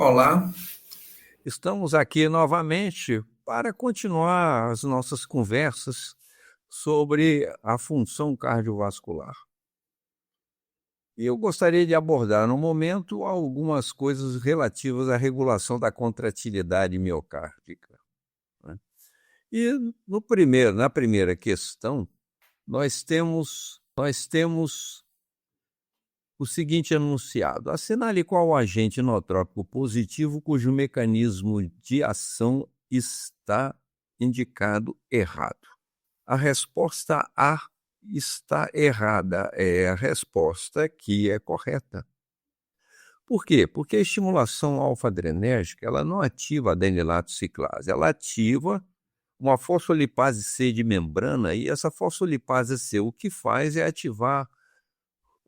Olá, Estamos aqui novamente para continuar as nossas conversas sobre a função cardiovascular. E eu gostaria de abordar no momento algumas coisas relativas à regulação da contratilidade miocárdica, né. E na primeira questão, nós temos o seguinte enunciado: assinale qual agente inotrópico positivo cujo mecanismo de ação está indicado errado. A resposta A está errada, é a resposta que é correta. Por quê? Porque a estimulação alfa-adrenérgica ela não ativa a adenilato ciclase, ela ativa uma fosfolipase C de membrana, e essa fosfolipase C o que faz é ativar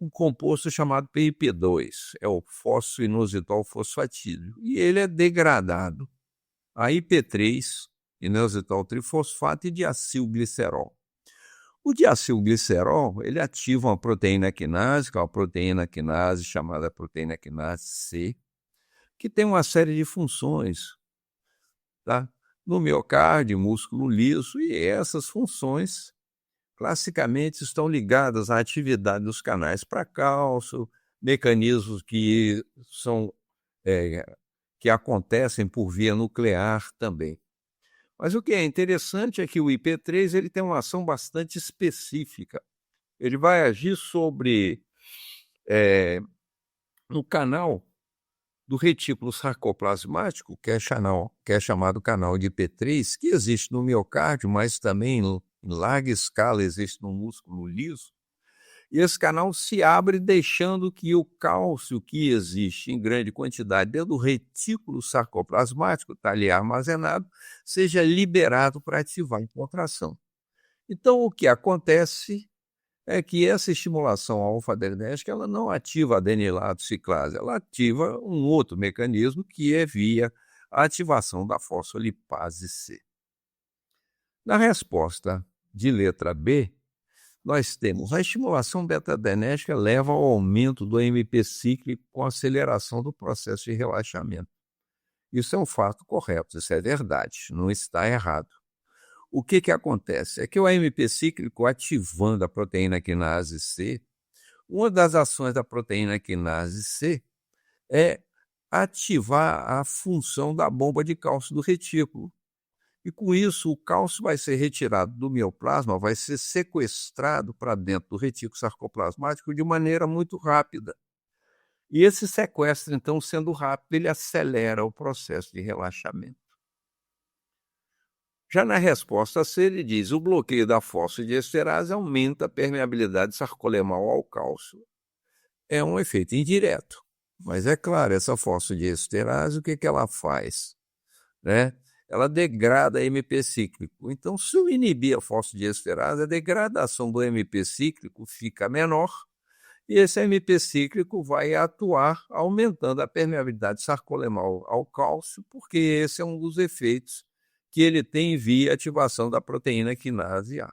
um composto chamado PIP2, é o fosfoinositol fosfatídeo, e ele é degradado a IP3, inositol trifosfato, e diacilglicerol. O diacilglicerol, ele ativa uma proteína quinase, que é uma proteína quinase chamada proteína quinase C, que tem uma série de funções, tá? No miocárdio, músculo liso, e essas funções classicamente estão ligadas à atividade dos canais para cálcio, mecanismos que são que acontecem por via nuclear também. Mas o que é interessante é que o IP3 ele tem uma ação bastante específica. Ele vai agir sobre no canal do retículo sarcoplasmático, que é chamado canal de IP3, que existe no miocárdio, mas também em larga escala existe no músculo liso. E esse canal se abre deixando que o cálcio que existe em grande quantidade dentro do retículo sarcoplasmático, está ali armazenado, seja liberado para ativar a contração. Então, o que acontece é que essa estimulação alfa-adrenérgica ela não ativa a adenilato ciclase, ela ativa um outro mecanismo que é via a ativação da fosfolipase C. Na resposta de letra B, nós temos a estimulação beta-adrenérgica leva ao aumento do AMP cíclico com aceleração do processo de relaxamento. Isso é um fato correto, isso é verdade, não está errado. O que acontece? É que o AMP cíclico ativando a proteína quinase C, uma das ações da proteína quinase C é ativar a função da bomba de cálcio do retículo. E com isso, o cálcio vai ser retirado do mioplasma, vai ser sequestrado para dentro do retículo sarcoplasmático de maneira muito rápida. E esse sequestro, então, sendo rápido, ele acelera o processo de relaxamento. Já na resposta C, ele diz: o bloqueio da fosfodiesterase aumenta a permeabilidade sarcolemal ao cálcio. É um efeito indireto, mas é claro, essa fosfodiesterase, o que ela faz? Né? Ela degrada MP cíclico. Então, se eu inibir a fosfodiesterase, a degradação do MP cíclico fica menor e esse MP cíclico vai atuar aumentando a permeabilidade sarcolemal ao cálcio, porque esse é um dos efeitos que ele tem via ativação da proteína quinase A.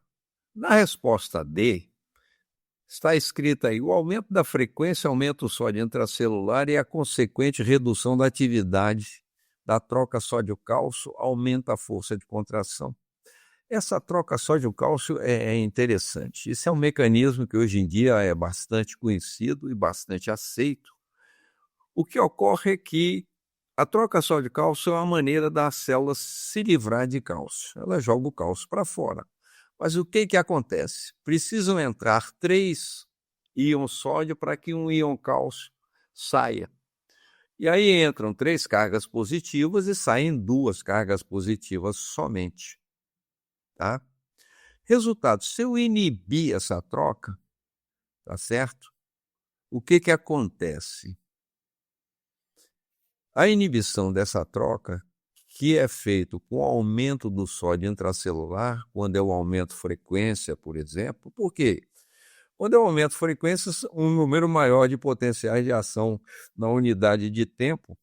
Na resposta D, está escrito aí: o aumento da frequência aumenta o sódio intracelular e a consequente redução da atividade da troca sódio-cálcio aumenta a força de contração. Essa troca sódio-cálcio é interessante. Isso é um mecanismo que hoje em dia é bastante conhecido e bastante aceito. O que ocorre é que a troca sódio-cálcio é uma maneira das células se livrar de cálcio. Ela joga o cálcio para fora. Mas o que acontece? Precisam entrar 3 íons sódio para que um íon cálcio saia. E aí entram 3 cargas positivas e saem 2 cargas positivas somente. Tá? Resultado, se eu inibir essa troca, tá certo? O que acontece? A inibição dessa troca, que é feito com o aumento do sódio intracelular, quando eu aumento frequência, por exemplo, por quê? Quando eu aumento frequência, um número maior de potenciais de ação na unidade de tempo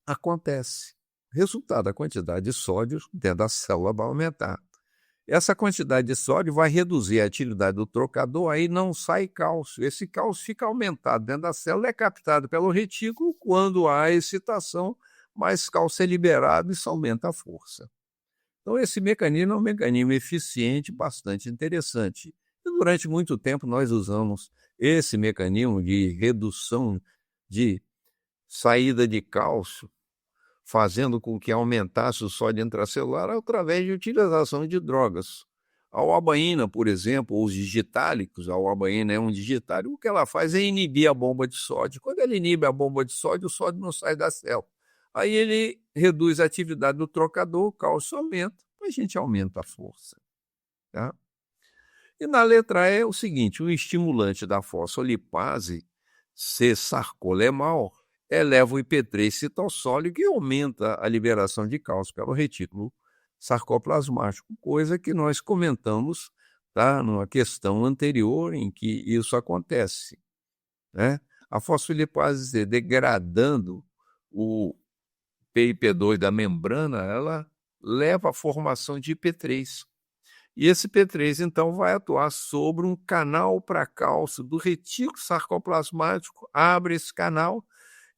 acontece. Resultado, a quantidade de sódio dentro da célula vai aumentar. essa quantidade de sódio vai reduzir a atividade do trocador, aí não sai cálcio. Esse cálcio fica aumentado dentro da célula, é captado pelo retículo, quando há excitação, mais cálcio é liberado e isso aumenta a força. Então esse mecanismo é um mecanismo eficiente, bastante interessante. E durante muito tempo nós usamos esse mecanismo de redução de saída de cálcio, fazendo com que aumentasse o sódio intracelular através de utilização de drogas. A uabaína, por exemplo, ou os digitálicos, a uabaína é um digitálico, o que ela faz é inibir a bomba de sódio. Quando ela inibe a bomba de sódio, o sódio não sai da célula. Aí ele reduz a atividade do trocador, o cálcio aumenta, a gente aumenta a força. Tá? E na letra E é o seguinte, o estimulante da fosfolipase C-sarcolemal eleva o IP3 citossólico e aumenta a liberação de cálcio pelo retículo sarcoplasmático, coisa que nós comentamos, tá, numa questão anterior em que isso acontece, né? A fosfolipase C, degradando o PIP2 da membrana, ela leva à formação de IP3. E esse P3, então, vai atuar sobre um canal para cálcio do retículo sarcoplasmático, abre esse canal,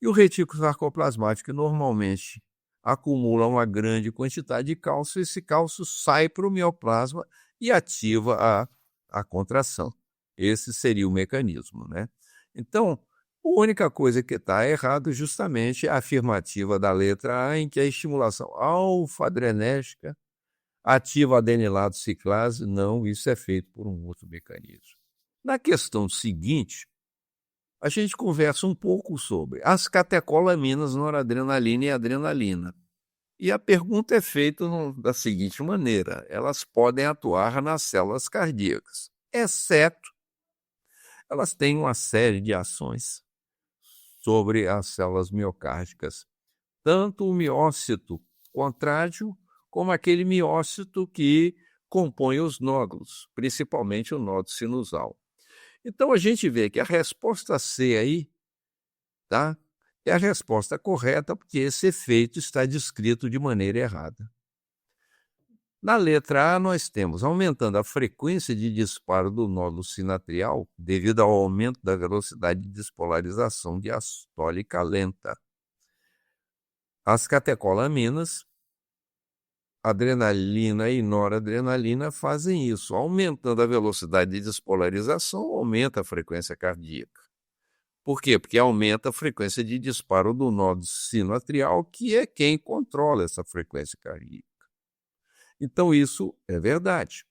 e o retículo sarcoplasmático, que normalmente acumula uma grande quantidade de cálcio, esse cálcio sai para o mioplasma e ativa a contração. Esse seria o mecanismo, né? Então, a única coisa que está errado justamente é a afirmativa da letra A, em que a estimulação alfa-adrenérgica ativa adenilato ciclase. Não, isso é feito por um outro mecanismo. Na questão seguinte, a gente conversa um pouco sobre as catecolaminas, noradrenalina e adrenalina. E a pergunta é feita da seguinte maneira: elas podem atuar nas células cardíacas, exceto elas têm uma série de ações sobre as células miocárdicas, tanto o miócito contrátil como aquele miócito que compõe os nódulos, principalmente o nódulo sinusal. Então a gente vê que a resposta C aí, tá, é a resposta correta, porque esse efeito está descrito de maneira errada. Na letra A, nós temos aumentando a frequência de disparo do nódulo sinatrial devido ao aumento da velocidade de despolarização diastólica lenta. As catecolaminas, adrenalina e noradrenalina, fazem isso. Aumentando a velocidade de despolarização, aumenta a frequência cardíaca. Por quê? Porque aumenta a frequência de disparo do nódulo sinatrial, que é quem controla essa frequência cardíaca. Então, isso é verdade.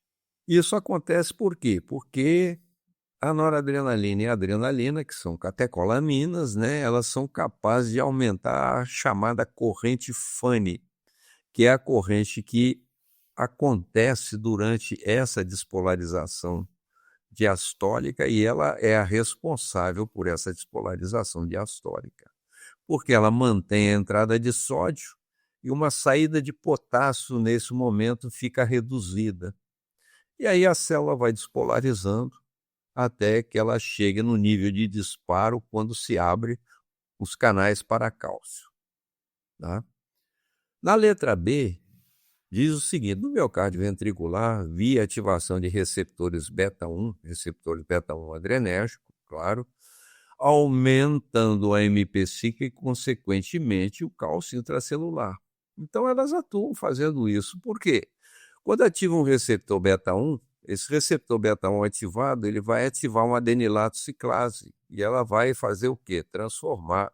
Isso acontece por quê? Porque a noradrenalina e a adrenalina, que são catecolaminas, né, elas são capazes de aumentar a chamada corrente Fanny, que é a corrente que acontece durante essa despolarização diastólica, e ela é a responsável por essa despolarização diastólica, porque ela mantém a entrada de sódio e uma saída de potássio nesse momento fica reduzida. E aí a célula vai despolarizando até que ela chegue no nível de disparo quando se abre os canais para cálcio. Tá? Na letra B, diz o seguinte: no miocárdio ventricular, via ativação de receptores beta-1 adrenérgico, claro, aumentando a MP cíclica e, consequentemente, o cálcio intracelular. Então, elas atuam fazendo isso. Por quê? Quando ativa um receptor beta-1, esse receptor beta-1 ativado, ele vai ativar uma adenilato ciclase, e ela vai fazer o quê? Transformar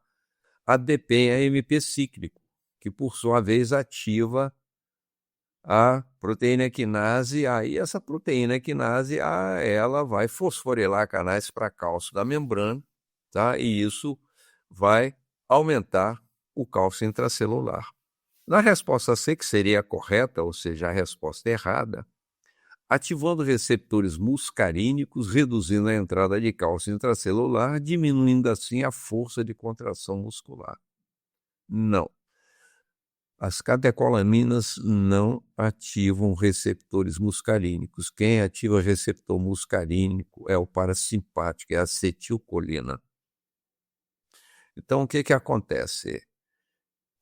ADP em AMP cíclico, que, por sua vez, ativa a proteína quinase. Aí essa proteína quinase, ela vai fosforilar canais para cálcio da membrana, tá? E isso vai aumentar o cálcio intracelular. Na resposta C, que seria a correta, ou seja, a resposta errada, ativando receptores muscarínicos, reduzindo a entrada de cálcio intracelular, diminuindo assim a força de contração muscular. Não. As catecolaminas não ativam receptores muscarínicos. Quem ativa receptor muscarínico é o parasimpático, é a acetilcolina. Então, o que acontece?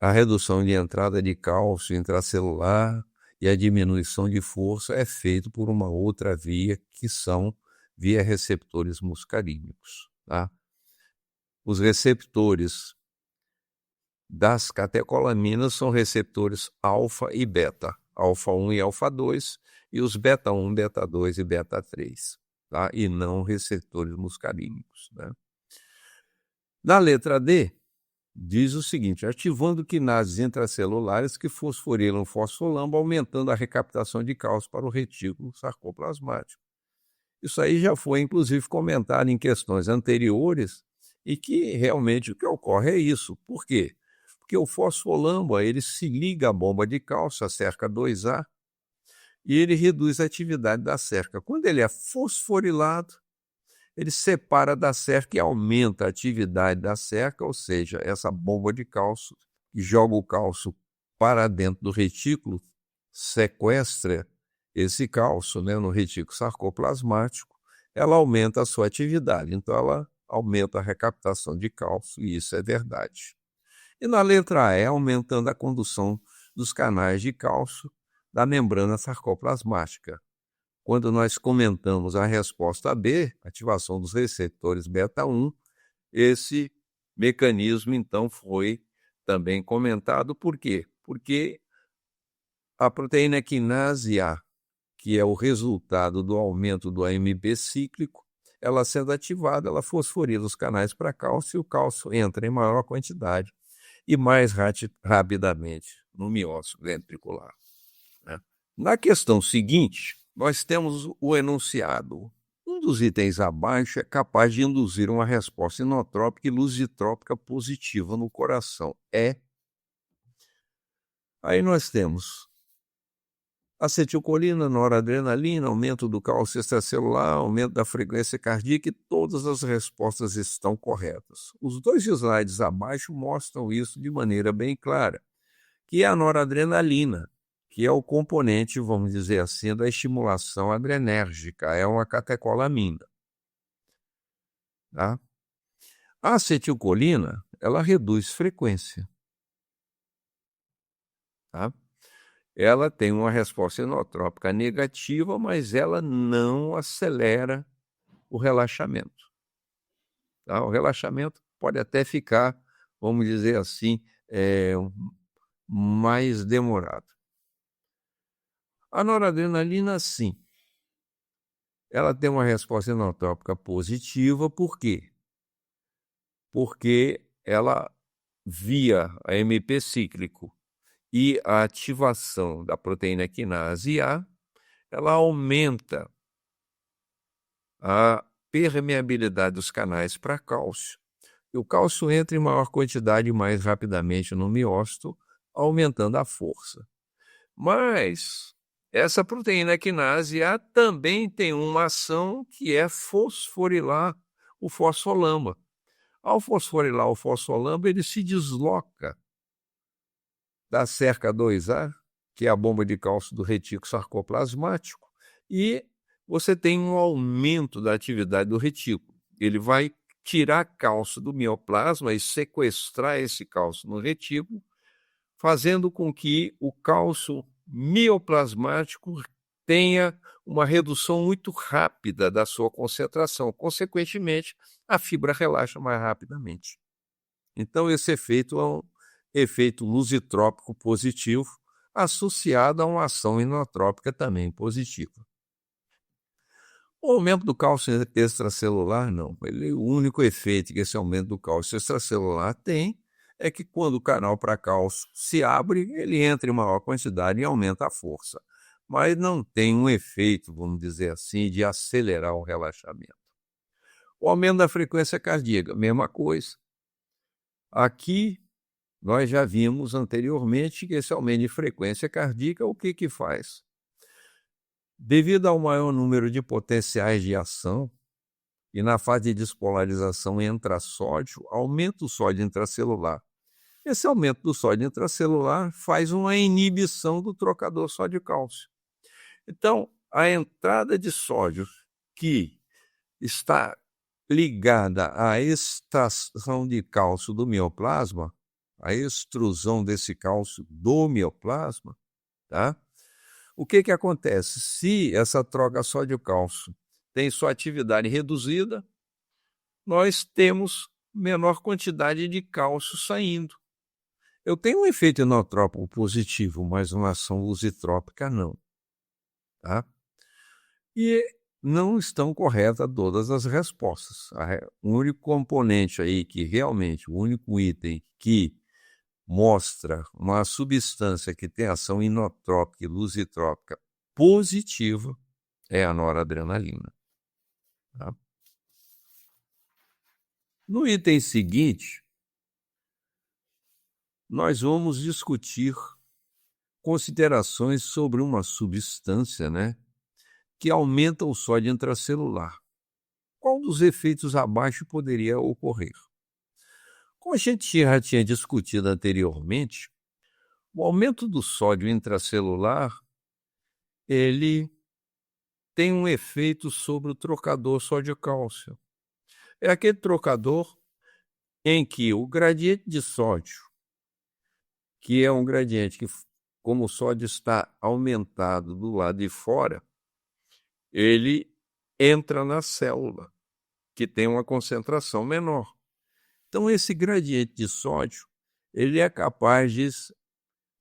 A redução de entrada de cálcio intracelular e a diminuição de força é feita por uma outra via, que são via receptores muscarínicos, tá? Os receptores das catecolaminas são receptores alfa e beta, alfa 1 e alfa 2, e os beta 1, beta 2 e beta 3, tá? E não receptores muscarínicos, né? Na letra D, diz o seguinte: ativando quinases intracelulares que fosforilam o fosfolamba, aumentando a recaptação de cálcio para o retículo sarcoplasmático. Isso aí já foi, inclusive, comentado em questões anteriores, e que realmente o que ocorre é isso. Por quê? Porque o fosfolamba ele se liga à bomba de cálcio, a cerca 2A, e ele reduz a atividade da cerca. Quando ele é fosforilado, ele separa da cerca e aumenta a atividade da cerca, ou seja, essa bomba de cálcio que joga o cálcio para dentro do retículo, sequestra esse cálcio, né, no retículo sarcoplasmático, ela aumenta a sua atividade. Então, ela aumenta a recaptação de cálcio, e isso é verdade. E na letra E, aumentando a condução dos canais de cálcio da membrana sarcoplasmática. Quando nós comentamos a resposta B, ativação dos receptores beta 1, esse mecanismo, então, foi também comentado. Por quê? Porque a proteína quinase A, que é o resultado do aumento do AMP cíclico, ela sendo ativada, ela fosforila os canais para cálcio, e o cálcio entra em maior quantidade e mais rapidamente no miócito ventricular, né? Na questão seguinte, nós temos o enunciado: um dos itens abaixo é capaz de induzir uma resposta inotrópica e lusitrópica positiva no coração. Aí nós temos acetilcolina, noradrenalina, aumento do cálcio extracelular, aumento da frequência cardíaca, e todas as respostas estão corretas. Os dois slides abaixo mostram isso de maneira bem clara, que é a noradrenalina, que é o componente, vamos dizer assim, da estimulação adrenérgica, é uma catecolamina, tá? A acetilcolina, ela reduz frequência, tá? Ela tem uma resposta inotrópica negativa, mas ela não acelera o relaxamento, tá? O relaxamento pode até ficar, vamos dizer assim, mais demorado. A noradrenalina, sim, ela tem uma resposta inotrópica positiva. Por quê? Porque ela, via AMP cíclico e a ativação da proteína quinase A, ela aumenta a permeabilidade dos canais para cálcio. E o cálcio entra em maior quantidade e mais rapidamente no miócito, aumentando a força. Mas essa proteína quinase A também tem uma ação que é fosforilar o fosfolamba. Ao fosforilar o fosfolamba, ele se desloca da cerca 2A, que é a bomba de cálcio do retículo sarcoplasmático, e você tem um aumento da atividade do retículo. Ele vai tirar cálcio do mioplasma e sequestrar esse cálcio no retículo, fazendo com que o cálcio mioplasmático tenha uma redução muito rápida da sua concentração. Consequentemente, a fibra relaxa mais rapidamente. Então, esse efeito é um efeito lusitrópico positivo, associado a uma ação inotrópica também positiva. O aumento do cálcio extracelular, não. O único efeito que esse aumento do cálcio extracelular tem é que, quando o canal para cálcio se abre, ele entra em maior quantidade e aumenta a força. Mas não tem um efeito, vamos dizer assim, de acelerar o relaxamento. O aumento da frequência cardíaca, mesma coisa. Aqui, nós já vimos anteriormente que esse aumento de frequência cardíaca, o que faz? Devido ao maior número de potenciais de ação, e na fase de despolarização entra sódio, aumenta o sódio intracelular. Esse aumento do sódio intracelular faz uma inibição do trocador sódio-cálcio. Então, a entrada de sódio, que está ligada à extração de cálcio do mioplasma, a extrusão desse cálcio do mioplasma, tá? O que que acontece? Se essa troca sódio-cálcio tem sua atividade reduzida, nós temos menor quantidade de cálcio saindo. Eu tenho um efeito inotrópico positivo, mas uma ação lusitrópica não, tá? E não estão corretas todas as respostas. O único componente aí que realmente, o único item que mostra uma substância que tem ação inotrópica e lusitrópica positiva é a noradrenalina, tá? No item seguinte, nós vamos discutir considerações sobre uma substância, né, que aumenta o sódio intracelular. Qual dos efeitos abaixo poderia ocorrer? Como a gente já tinha discutido anteriormente, o aumento do sódio intracelular, ele tem um efeito sobre o trocador sódio-cálcio. É aquele trocador em que o gradiente de sódio, que é um gradiente que, como o sódio está aumentado do lado de fora, ele entra na célula, que tem uma concentração menor. Então, esse gradiente de sódio, ele é capaz de,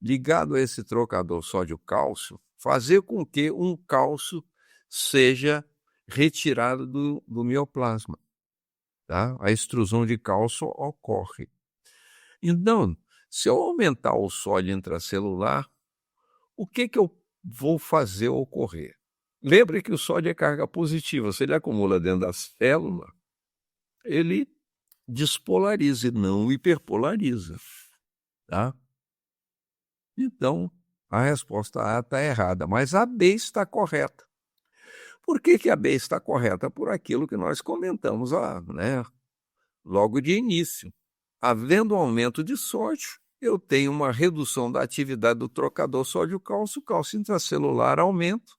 ligado a esse trocador sódio-cálcio, fazer com que um cálcio seja retirado do mioplasma, tá? A extrusão de cálcio ocorre. Então, se eu aumentar o sódio intracelular, o que que eu vou fazer ocorrer? Lembre que o sódio é carga positiva. Se ele acumula dentro da célula, ele despolariza e não hiperpolariza, tá? Então, a resposta A está errada, mas a B está correta. Por que que a B está correta? Por aquilo que nós comentamos lá, né, logo de início. Havendo um aumento de sódio, eu tenho uma redução da atividade do trocador sódio-cálcio, o cálcio intracelular aumenta.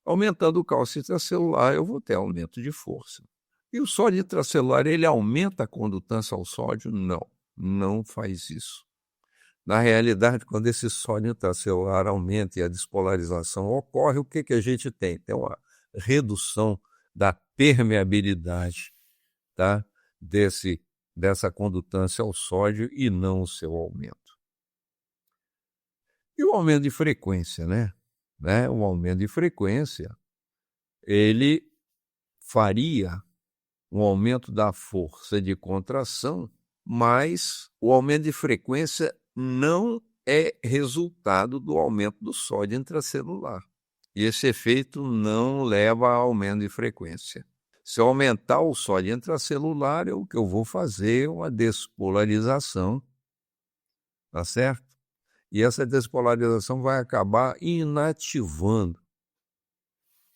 Aumentando o cálcio intracelular, eu vou ter aumento de força. E o sódio intracelular, ele aumenta a condutância ao sódio? Não, não faz isso. Na realidade, quando esse sódio intracelular aumenta e a despolarização ocorre, o que que a gente tem? Tem uma redução da permeabilidade, tá? Dessa condutância ao sódio e não o seu aumento. E o aumento de frequência, né? O aumento de frequência, ele faria um aumento da força de contração, mas o aumento de frequência não é resultado do aumento do sódio intracelular. E esse efeito não leva a aumento de frequência. Se eu aumentar o sódio intracelular, o que eu vou fazer é uma despolarização, tá certo? E essa despolarização vai acabar inativando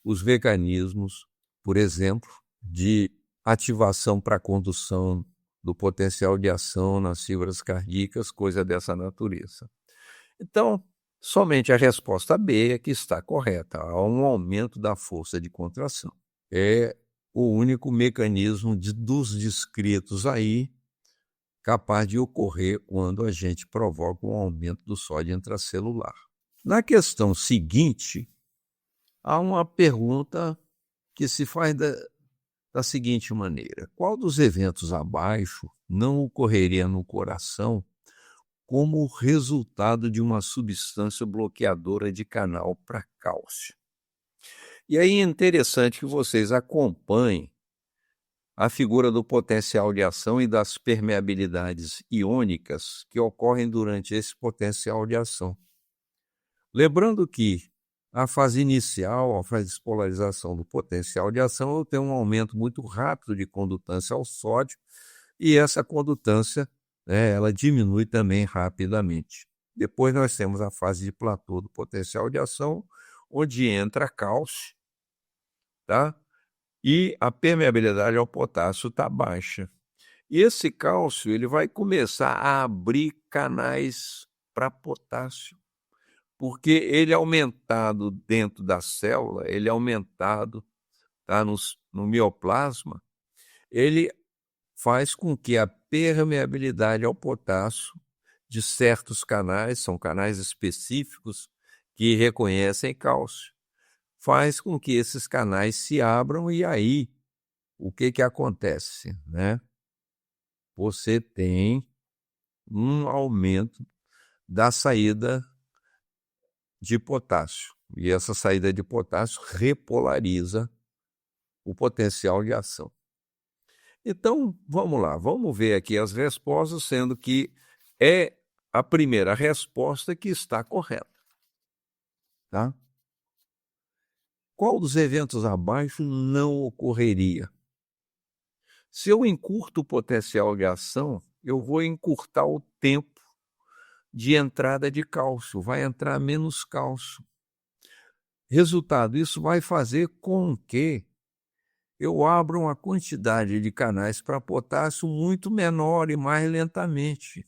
os mecanismos, por exemplo, de ativação para condução do potencial de ação nas fibras cardíacas, coisa dessa natureza. Então, somente a resposta B é que está correta. Há um aumento da força de contração. É o único mecanismo dos descritos aí capaz de ocorrer quando a gente provoca um aumento do sódio intracelular. Na questão seguinte, há uma pergunta que se faz da seguinte maneira: qual dos eventos abaixo não ocorreria no coração como resultado de uma substância bloqueadora de canal para cálcio? E aí é interessante que vocês acompanhem a figura do potencial de ação e das permeabilidades iônicas que ocorrem durante esse potencial de ação. Lembrando que a fase inicial, a fase de despolarização do potencial de ação, eu tenho um aumento muito rápido de condutância ao sódio e essa condutância, ela diminui também rapidamente. Depois nós temos a fase de platô do potencial de ação, onde entra cálcio, tá? E a permeabilidade ao potássio está baixa. E esse cálcio ele vai começar a abrir canais para potássio, porque ele é aumentado dentro da célula, ele é aumentado, tá, no mioplasma, ele faz com que a permeabilidade ao potássio de certos canais, são canais específicos, que reconhecem cálcio, faz com que esses canais se abram e aí o que acontece, né? Você tem um aumento da saída de potássio. E essa saída de potássio repolariza o potencial de ação. Então, vamos lá, vamos ver aqui as respostas, sendo que é a primeira resposta que está correta. Tá? Qual dos eventos abaixo não ocorreria? Se eu encurto o potencial de ação, eu vou encurtar o tempo de entrada de cálcio, vai entrar menos cálcio. Resultado, isso vai fazer com que eu abra uma quantidade de canais para potássio muito menor e mais lentamente.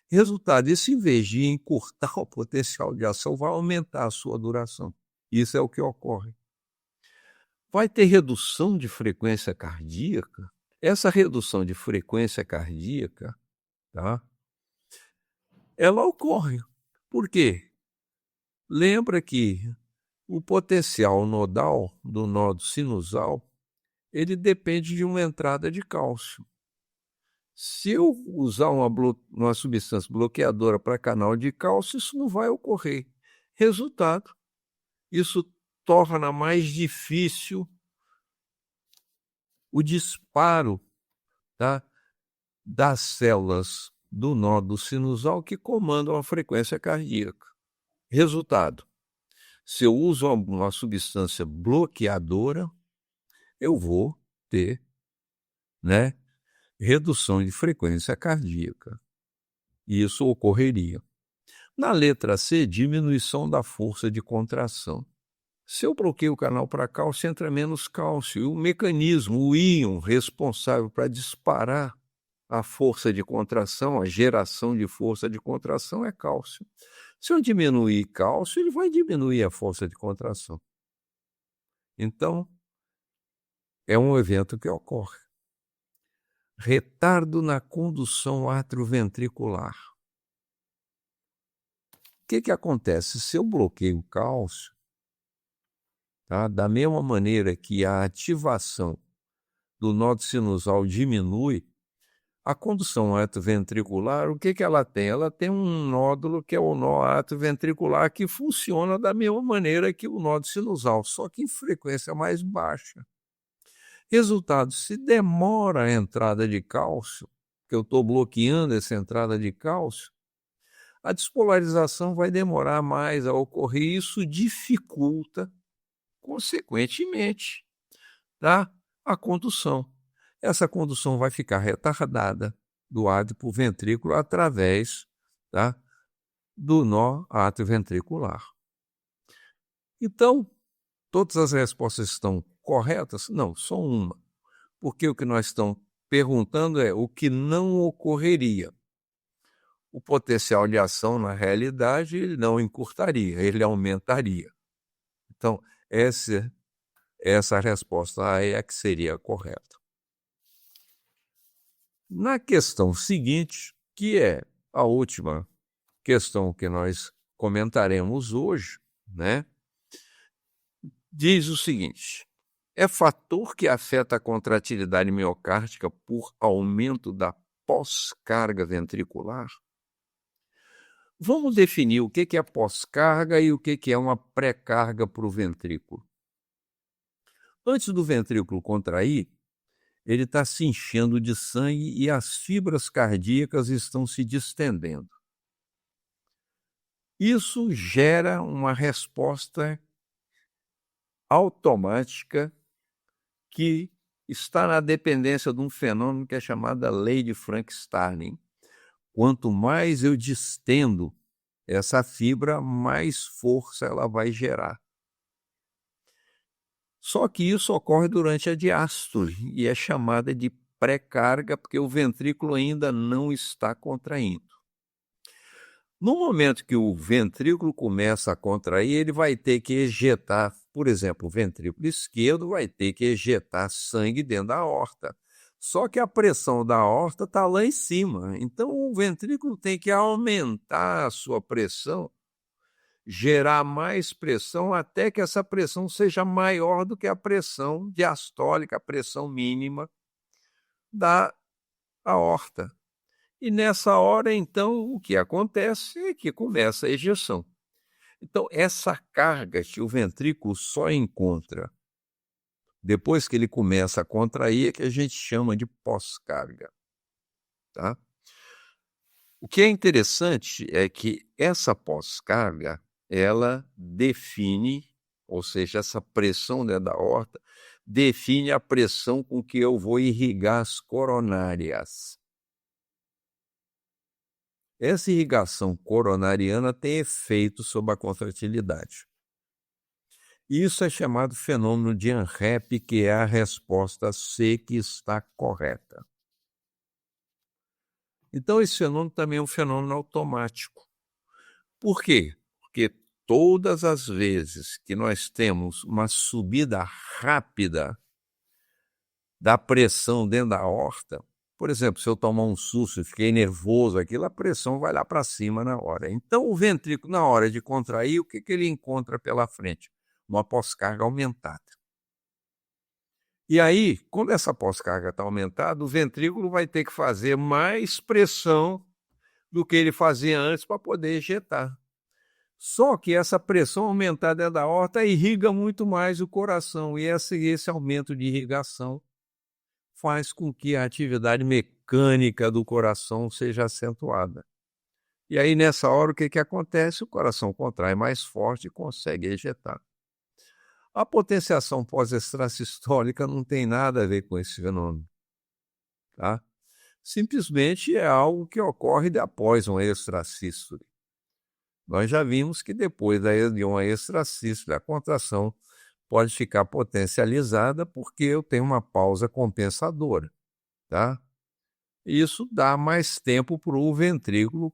Resultado, isso em vez de encurtar o potencial de ação, vai aumentar a sua duração. Isso é o que ocorre. Vai ter redução de frequência cardíaca? Essa redução de frequência cardíaca, tá? Ela ocorre. Por quê? Lembra que o potencial nodal do nodo sinusal, ele depende de uma entrada de cálcio. Se eu usar uma substância bloqueadora para canal de cálcio, isso não vai ocorrer. Resultado, isso torna mais difícil o disparo, tá, das células do nódo sinusal que comandam a frequência cardíaca. Resultado, se eu uso uma substância bloqueadora, eu vou ter, né, redução de frequência cardíaca. E isso ocorreria. Na letra C, diminuição da força de contração. Se eu bloqueio o canal para cálcio, entra menos cálcio. E o mecanismo, o íon responsável para disparar a força de contração, a geração de força de contração é cálcio. Se eu diminuir cálcio, ele vai diminuir a força de contração. Então, é um evento que ocorre. Retardo na condução atrioventricular. O que acontece? Se eu bloqueio o cálcio, tá? Da mesma maneira que a ativação do nódo sinusal diminui, a condução atrioventricular, o que ela tem? Ela tem um nódulo que é o nó atrioventricular que funciona da mesma maneira que o nódo sinusal, só que em frequência mais baixa. Resultado, se demora a entrada de cálcio, que eu estou bloqueando essa entrada de cálcio, a despolarização vai demorar mais a ocorrer e isso dificulta, consequentemente, tá, a condução. Essa condução vai ficar retardada do átrio para o ventrículo através, tá, do nó atrioventricular. Então, todas as respostas estão corretas? Não, só uma. Porque o que nós estamos perguntando é o que não ocorreria. O potencial de ação, na realidade, ele não encurtaria, ele aumentaria. Então, essa resposta aí é que seria correta. Na questão seguinte, que é a última questão que nós comentaremos hoje, né? Diz o seguinte: é fator que afeta a contratilidade miocárdica por aumento da pós-carga ventricular? Vamos definir o que é pós-carga e o que é uma pré-carga para o ventrículo. Antes do ventrículo contrair, ele está se enchendo de sangue e as fibras cardíacas estão se distendendo. Isso gera uma resposta automática que está na dependência de um fenômeno que é chamado lei de Frank-Starling. Quanto mais eu distendo essa fibra, mais força ela vai gerar. Só que isso ocorre durante a diástole e é chamada de pré-carga porque o ventrículo ainda não está contraindo. No momento que o ventrículo começa a contrair, ele vai ter que ejetar, por exemplo, o ventrículo esquerdo vai ter que ejetar sangue dentro da aorta. Só que a pressão da aorta está lá em cima, então o ventrículo tem que aumentar a sua pressão gerar mais pressão até que essa pressão seja maior do que a pressão diastólica, a pressão mínima da aorta. E nessa hora, então, o que acontece é que começa a ejeção. Então, essa carga que o ventrículo só encontra depois que ele começa a contrair é que a gente chama de pós-carga, tá? O que é interessante é que essa pós-carga, ela define, ou seja, essa pressão dentro da aorta, define a pressão com que eu vou irrigar as coronárias. Essa irrigação coronariana tem efeito sobre a contratilidade. Isso é chamado fenômeno de ANREP, que é a resposta C que está correta. Então, esse fenômeno também é um fenômeno automático. Por quê? Porque todas as vezes que nós temos uma subida rápida da pressão dentro da aorta, por exemplo, se eu tomar um susto e fiquei nervoso, aquilo, a pressão vai lá para cima na hora. Então, o ventrículo, na hora de contrair, o que ele encontra pela frente? Uma pós-carga aumentada. E aí, quando essa pós-carga está aumentada, o ventrículo vai ter que fazer mais pressão do que ele fazia antes para poder ejetar. Só que essa pressão aumentada da aorta irriga muito mais o coração, e esse aumento de irrigação faz com que a atividade mecânica do coração seja acentuada. E aí, nessa hora, o que acontece? O coração contrai mais forte e consegue ejetar. A potenciação pós-extrasistólica não tem nada a ver com esse fenômeno, tá? Simplesmente é algo que ocorre após uma extrasístole. Nós já vimos que depois de uma extrasístole, a contração pode ficar potencializada porque eu tenho uma pausa compensadora, tá? Isso dá mais tempo para o ventrículo,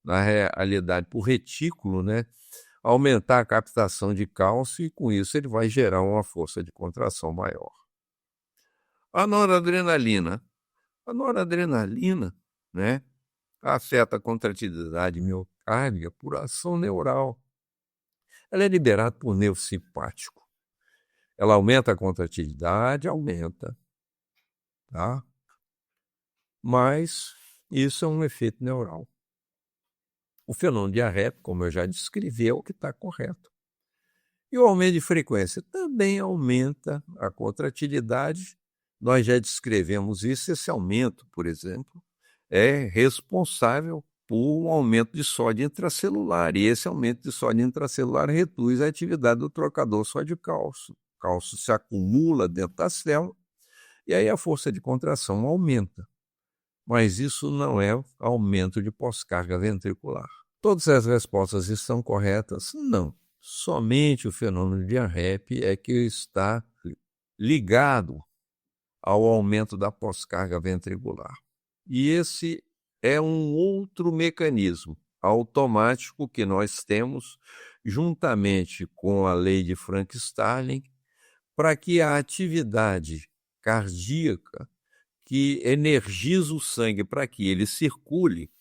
na realidade, para o retículo, né, aumentar a captação de cálcio, e com isso ele vai gerar uma força de contração maior. A noradrenalina. A noradrenalina, né, afeta a contratilidade miocárdica por ação neural. Ela é liberada por nervo simpático. Ela aumenta a contratilidade, aumenta, tá? Mas isso é um efeito neural. O fenômeno de ANREP, como eu já descrevi, é o que está correto. E o aumento de frequência também aumenta a contratilidade. Nós já descrevemos isso. Esse aumento, por exemplo, é responsável por um aumento de sódio intracelular. E esse aumento de sódio intracelular reduz a atividade do trocador sódio-cálcio. O cálcio se acumula dentro da célula e aí a força de contração aumenta. Mas isso não é aumento de pós-carga ventricular. Todas as respostas estão corretas? Não. Somente o fenômeno de ANREP é que está ligado ao aumento da pós-carga ventricular. E esse é um outro mecanismo automático que nós temos, juntamente com a lei de Frank-Starling, para que a atividade cardíaca que energiza o sangue para que ele circule,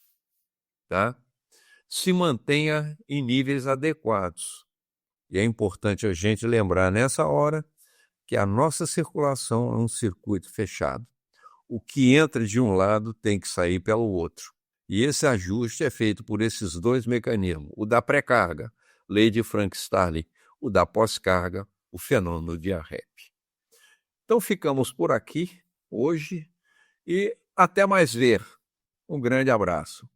tá, se mantenha em níveis adequados. E é importante a gente lembrar nessa hora que a nossa circulação é um circuito fechado. O que entra de um lado tem que sair pelo outro. E esse ajuste é feito por esses dois mecanismos: o da pré-carga, lei de Frank-Starling, o da pós-carga, o fenômeno de ANREP. Então ficamos por aqui hoje e até mais ver. Um grande abraço.